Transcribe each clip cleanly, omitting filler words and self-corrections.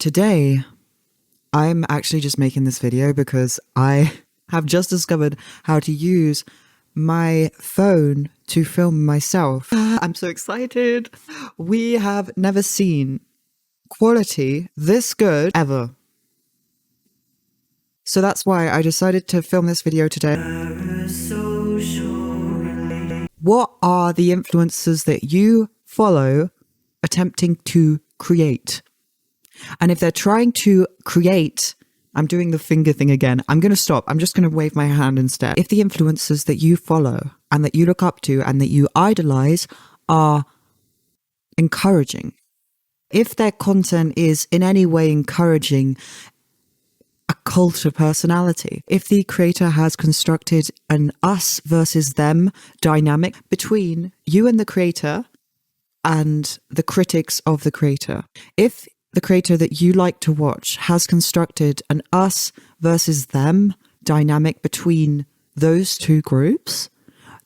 Today, I'm actually just making this video because I have just discovered how to use my phone to film myself. I'm so excited. We have never seen quality this good ever. So that's why I decided to film this video today. What are the influencers that you follow attempting to create? And if they're trying to create, I'm doing the finger thing again. I'm going to stop. I'm just going to wave my hand instead. If the influencers that you follow and that you look up to and that you idolize are encouraging, if their content is in any way encouraging a cult of personality, if the creator has constructed an us versus them dynamic between you and the creator and the critics of the creator, if the creator that you like to watch has constructed an us versus them dynamic between those two groups,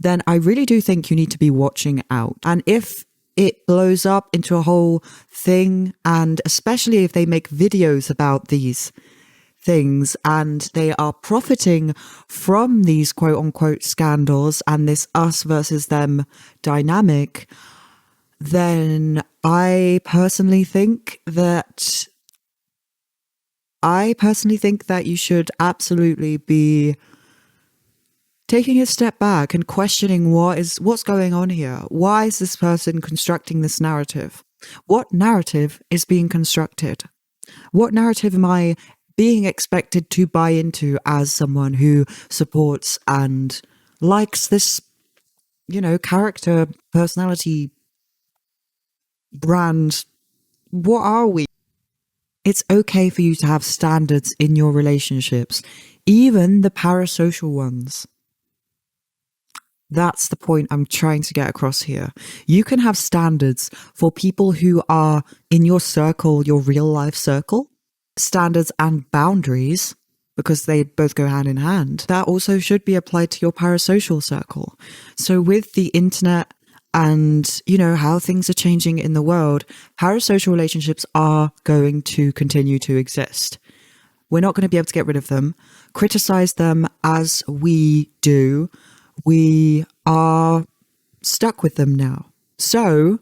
then I really do think you need to be watching out. And if it blows up into a whole thing, and especially if they make videos about these things and they are profiting from these quote unquote scandals and this us versus them dynamic, then I personally think that you should absolutely be taking a step back and questioning what's going on here. Why is this person constructing this narrative? What narrative is being constructed? What narrative am I being expected to buy into as someone who supports and likes this, character, personality, brand? What are we? It's okay for you to have standards in your relationships, even the parasocial ones. That's the point I'm trying to get across here. You can have standards for people who are in your circle, your real life circle, standards and boundaries, because they both go hand in hand. That also should be applied to your parasocial circle. So with the internet and, how things are changing in the world, parasocial relationships are going to continue to exist. We're not going to be able to get rid of them. Criticize them as we do. We are stuck with them now. So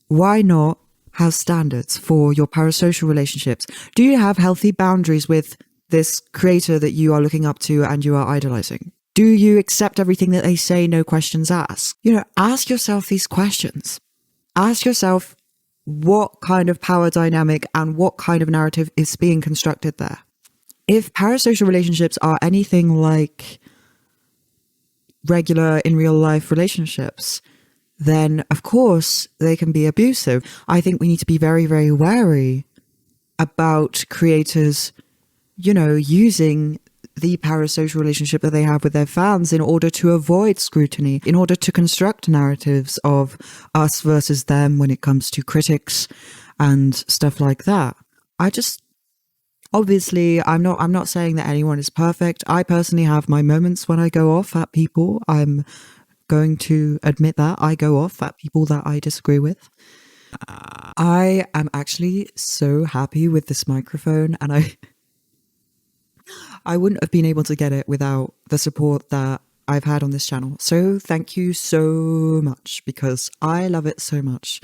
why not have standards for your parasocial relationships? Do you have healthy boundaries with this creator that you are looking up to and you are idolizing? Do you accept everything that they say, no questions asked? Ask yourself these questions. Ask yourself what kind of power dynamic and what kind of narrative is being constructed there. If parasocial relationships are anything like regular in real life relationships, then of course they can be abusive. I think we need to be very, very wary about creators, using the parasocial relationship that they have with their fans in order to avoid scrutiny, in order to construct narratives of us versus them when it comes to critics and stuff like that. Obviously, I'm not saying that anyone is perfect. I personally have my moments when I go off at people. I'm going to admit that I go off at people that I disagree with. I am actually so happy with this microphone, and I wouldn't have been able to get it without the support that I've had on this channel. So thank you so much, because I love it so much.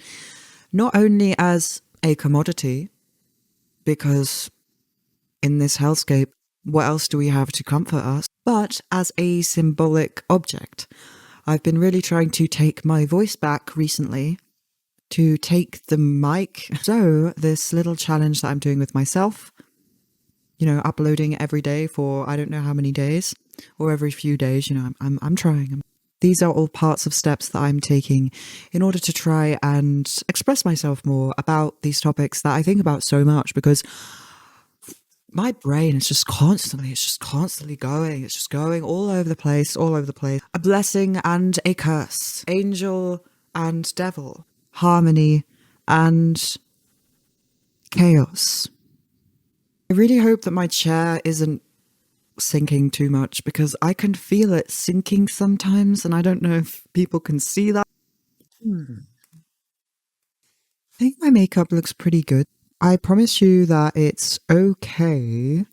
Not only as a commodity, because in this hellscape, what else do we have to comfort us? But as a symbolic object. I've been really trying to take my voice back recently, to take the mic. So this little challenge that I'm doing with myself, uploading every day for I don't know how many days, or every few days, I'm trying. These are all parts of steps that I'm taking in order to try and express myself more about these topics that I think about so much, because my brain is just constantly going. It's just going all over the place. A blessing and a curse. Angel and devil. Harmony and chaos. I really hope that my chair isn't sinking too much, because I can feel it sinking sometimes, and I don't know if people can see that. I think my makeup looks pretty good. I promise you that it's okay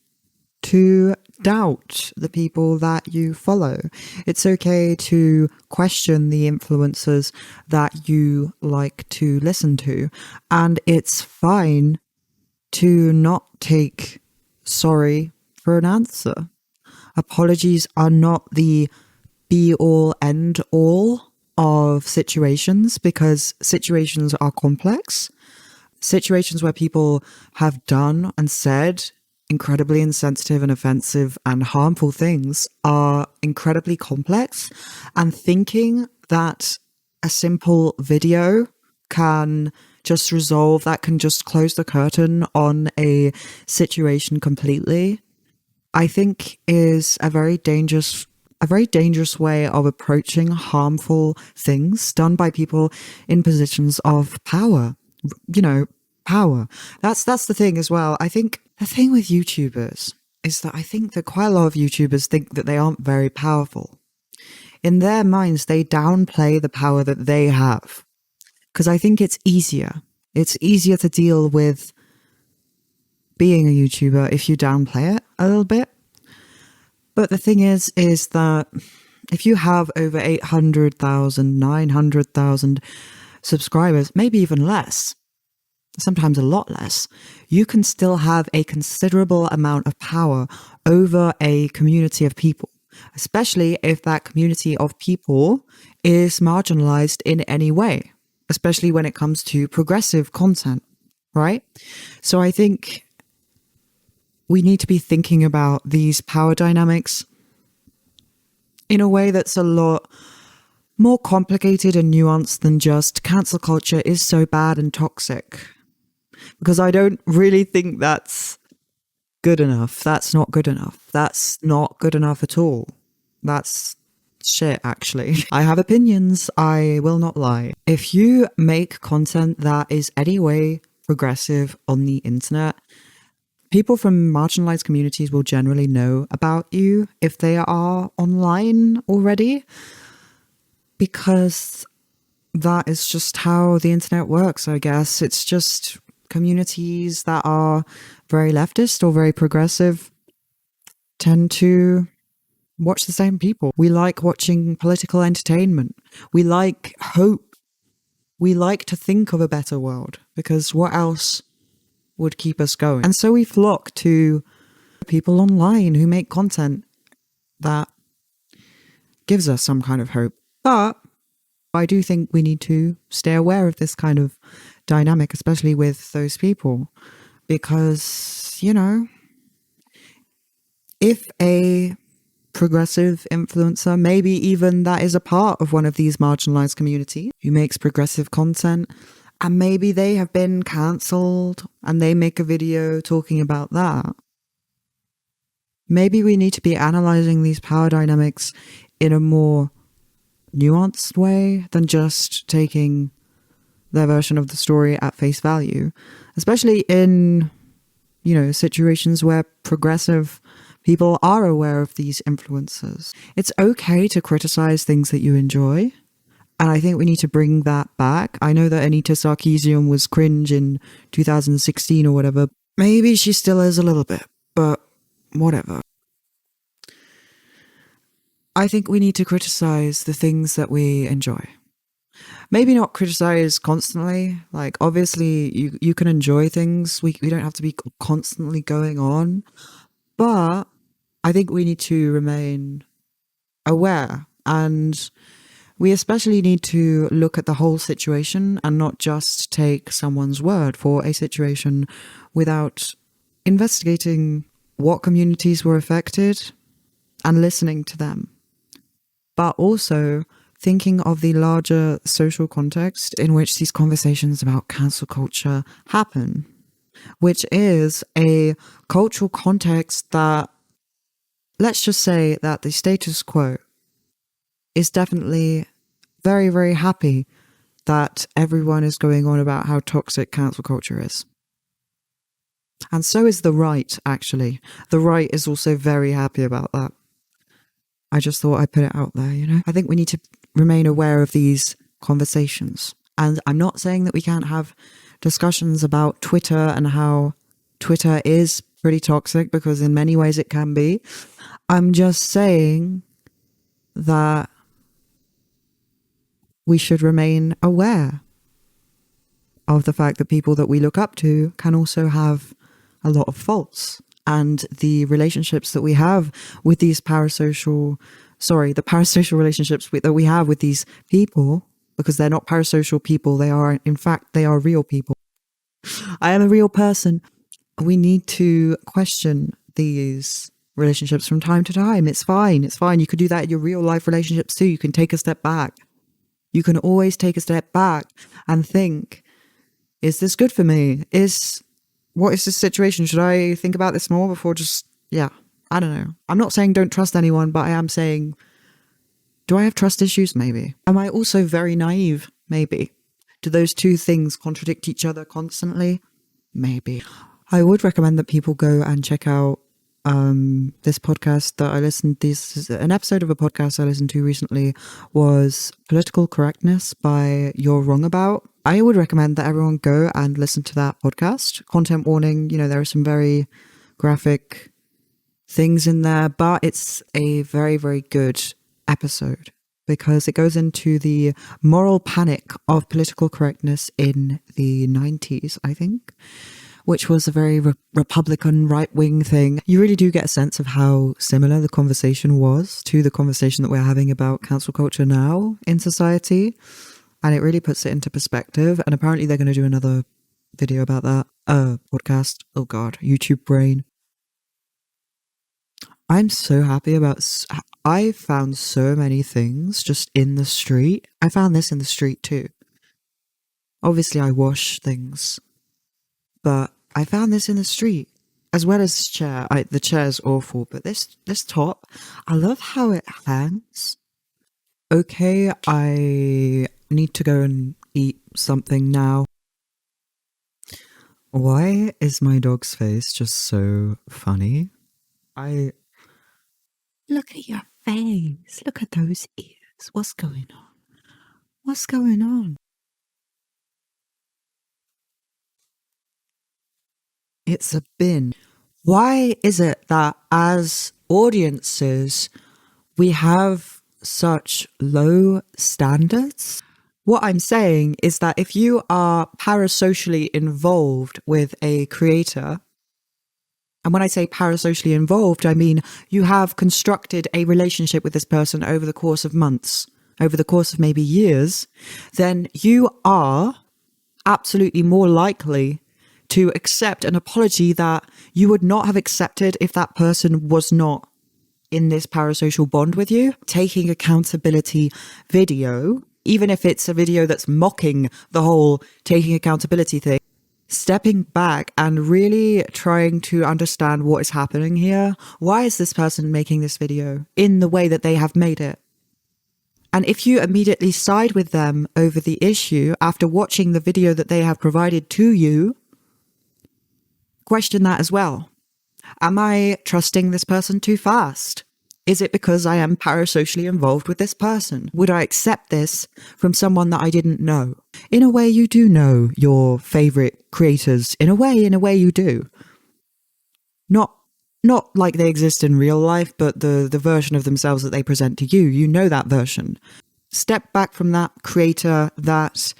to doubt the people that you follow. It's okay to question the influencers that you like to listen to. And it's fine to not take sorry for an answer. Apologies are not the be all end all of situations, because situations are complex. Situations where people have done and said incredibly insensitive and offensive and harmful things are incredibly complex. And thinking that a simple video can just resolve that, can just close the curtain on a situation completely, I think is a very dangerous way of approaching harmful things done by people in positions of power. You know, power. That's the thing as well. I think the thing with YouTubers is that I think that quite a lot of YouTubers think that they aren't very powerful. In their minds, they downplay the power that they have. Because I think it's easier. It's easier to deal with being a YouTuber if you downplay it a little bit. But the thing is that if you have over 800,000, 900,000 subscribers, maybe even less, sometimes a lot less, you can still have a considerable amount of power over a community of people, especially if that community of people is marginalized in any way, especially when it comes to progressive content, right? So I think we need to be thinking about these power dynamics in a way that's a lot more complicated and nuanced than just cancel culture is so bad and toxic. Because I don't really think that's good enough. That's not good enough. That's not good enough at all. That's shit, actually. I have opinions. I will not lie. If you make content that is anyway progressive on the internet, people from marginalized communities will generally know about you if they are online already, because that is just how the internet works, I guess. It's just communities that are very leftist or very progressive tend to watch the same people. We like watching political entertainment. We like hope. We like to think of a better world, because what else would keep us going? And so we flock to people online who make content that gives us some kind of hope. But I do think we need to stay aware of this kind of dynamic, especially with those people, because, you know, if a progressive influencer, maybe even that is a part of one of these marginalized communities who makes progressive content, and maybe they have been cancelled and they make a video talking about that, maybe we need to be analyzing these power dynamics in a more nuanced way than just taking their version of the story at face value, especially in, you know, situations where progressive people are aware of these influences. It's okay to criticize things that you enjoy, and I think we need to bring that back. I know that Anita Sarkeesian was cringe in 2016 or whatever. Maybe she still is a little bit, but whatever. I think we need to criticize the things that we enjoy. Maybe not criticize constantly. Like, obviously, you can enjoy things. We don't have to be constantly going on. But I think we need to remain aware. And we especially need to look at the whole situation and not just take someone's word for a situation without investigating what communities were affected and listening to them. But also thinking of the larger social context in which these conversations about cancel culture happen, which is a cultural context that, let's just say that the status quo is definitely very, very happy that everyone is going on about how toxic cancel culture is. And so is the right, actually. The right is also very happy about that. I just thought I'd put it out there, you know? I think we need to remain aware of these conversations. And I'm not saying that we can't have discussions about Twitter and how Twitter is pretty toxic, because in many ways it can be. I'm just saying that we should remain aware of the fact that people that we look up to can also have a lot of faults. And the relationships that we have with these parasocial relationships that we have with these people, because they're not parasocial people, they are, in fact, they are real people. I am a real person. We need to question these relationships from time to time. It's fine. It's fine. You could do that in your real life relationships too. You can take a step back. You can always take a step back and think, is this good for me? What is this situation? Should I think about this more before I don't know. I'm not saying don't trust anyone, but I am saying, do I have trust issues? Maybe. Am I also very naive? Maybe. Do those two things contradict each other constantly? Maybe. I would recommend that people go and check out this podcast that I listened. An episode of a podcast I listened to recently was Political Correctness by You're Wrong About. I would recommend that everyone go and listen to that podcast. Content warning, there are some very graphic things in there, but it's a very, very good episode because it goes into the moral panic of political correctness in the 90s, I think, which was a very Republican right-wing thing. You really do get a sense of how similar the conversation was to the conversation that we're having about cancel culture now in society. And it really puts it into perspective. And apparently they're going to do another video about that. Podcast. Oh God, YouTube brain. I'm so happy I found so many things just in the street. I found this in the street too. Obviously I wash things, but I found this in the street, as well as this chair. The chair's awful, but this top, I love how it hangs. Okay, I need to go and eat something now. Why is my dog's face just so funny? Look at your face. Look at those ears. What's going on? What's going on? It's a bin. Why is it that as audiences, we have such low standards? What I'm saying is that if you are parasocially involved with a creator, and when I say parasocially involved, I mean you have constructed a relationship with this person over the course of months, over the course of maybe years, then you are absolutely more likely to accept an apology that you would not have accepted if that person was not in this parasocial bond with you. Taking accountability video, even if it's a video that's mocking the whole taking accountability thing, stepping back and really trying to understand what is happening here. Why is this person making this video in the way that they have made it? And if you immediately side with them over the issue after watching the video that they have provided to you, question that as well. Am I trusting this person too fast? Is it because I am parasocially involved with this person? Would I accept this from someone that I didn't know? In a way, you do know your favorite creators. In a way you do. Not like they exist in real life, but the version of themselves that they present to you, you know that version. Step back from that creator, that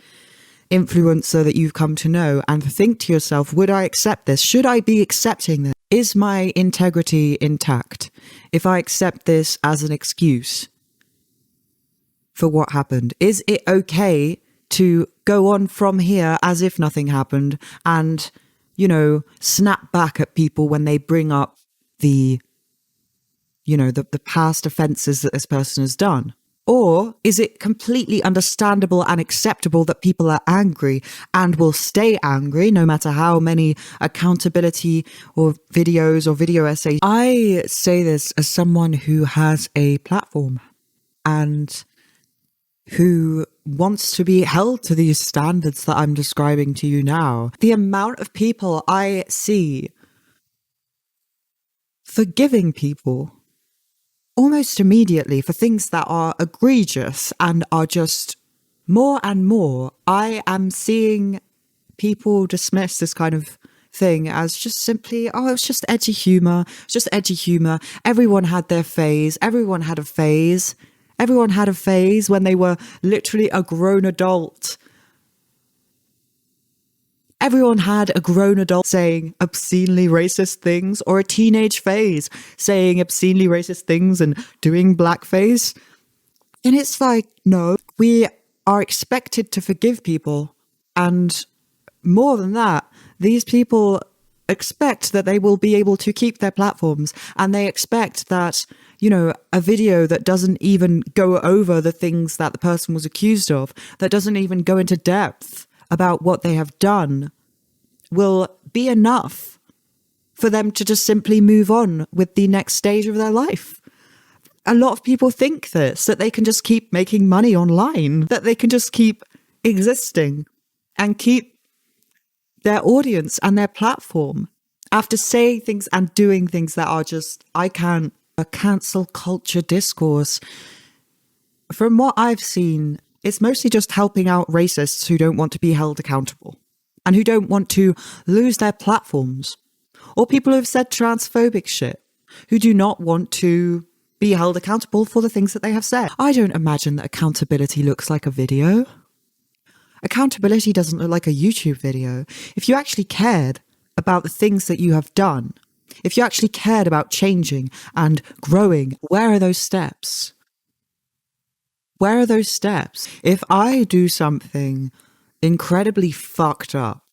influencer that you've come to know, and think to yourself, would I accept this? Should I be accepting this? Is my integrity intact if I accept this as an excuse for what happened? Is it okay to go on from here as if nothing happened and, snap back at people when they bring up the past offenses that this person has done? Or is it completely understandable and acceptable that people are angry and will stay angry no matter how many accountability or videos or video essays? I say this as someone who has a platform and who wants to be held to these standards that I'm describing to you now. The amount of people I see forgiving people almost immediately for things that are egregious and are just more and more. I am seeing people dismiss this kind of thing as just simply, oh, it's just edgy humor. It's just edgy humor. Everyone had their phase. Everyone had a phase. Everyone had a phase when they were literally a grown adult. Everyone had a grown adult saying obscenely racist things, or a teenage phase saying obscenely racist things and doing blackface. And it's like, no, we are expected to forgive people. And more than that, these people expect that they will be able to keep their platforms, and they expect that, you know, a video that doesn't even go over the things that the person was accused of, that doesn't even go into depth about what they have done, will be enough for them to just simply move on with the next stage of their life. A lot of people think this, that they can just keep making money online, that they can just keep existing and keep their audience and their platform after saying things and doing things that are just, a cancel culture discourse. From what I've seen, it's mostly just helping out racists who don't want to be held accountable and who don't want to lose their platforms, or people who've said transphobic shit, who do not want to be held accountable for the things that they have said. I don't imagine that accountability looks like a video. Accountability doesn't look like a YouTube video. If you actually cared about the things that you have done, if you actually cared about changing and growing, where are those steps? Where are those steps? If I do something incredibly fucked up,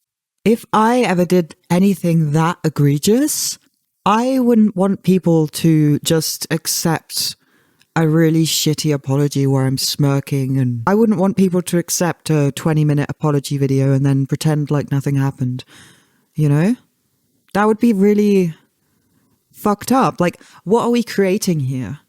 if I ever did anything that egregious, I wouldn't want people to just accept a really shitty apology where I'm smirking, and I wouldn't want people to accept a 20-minute apology video and then pretend like nothing happened, you know? That would be really fucked up. Like, what are we creating here?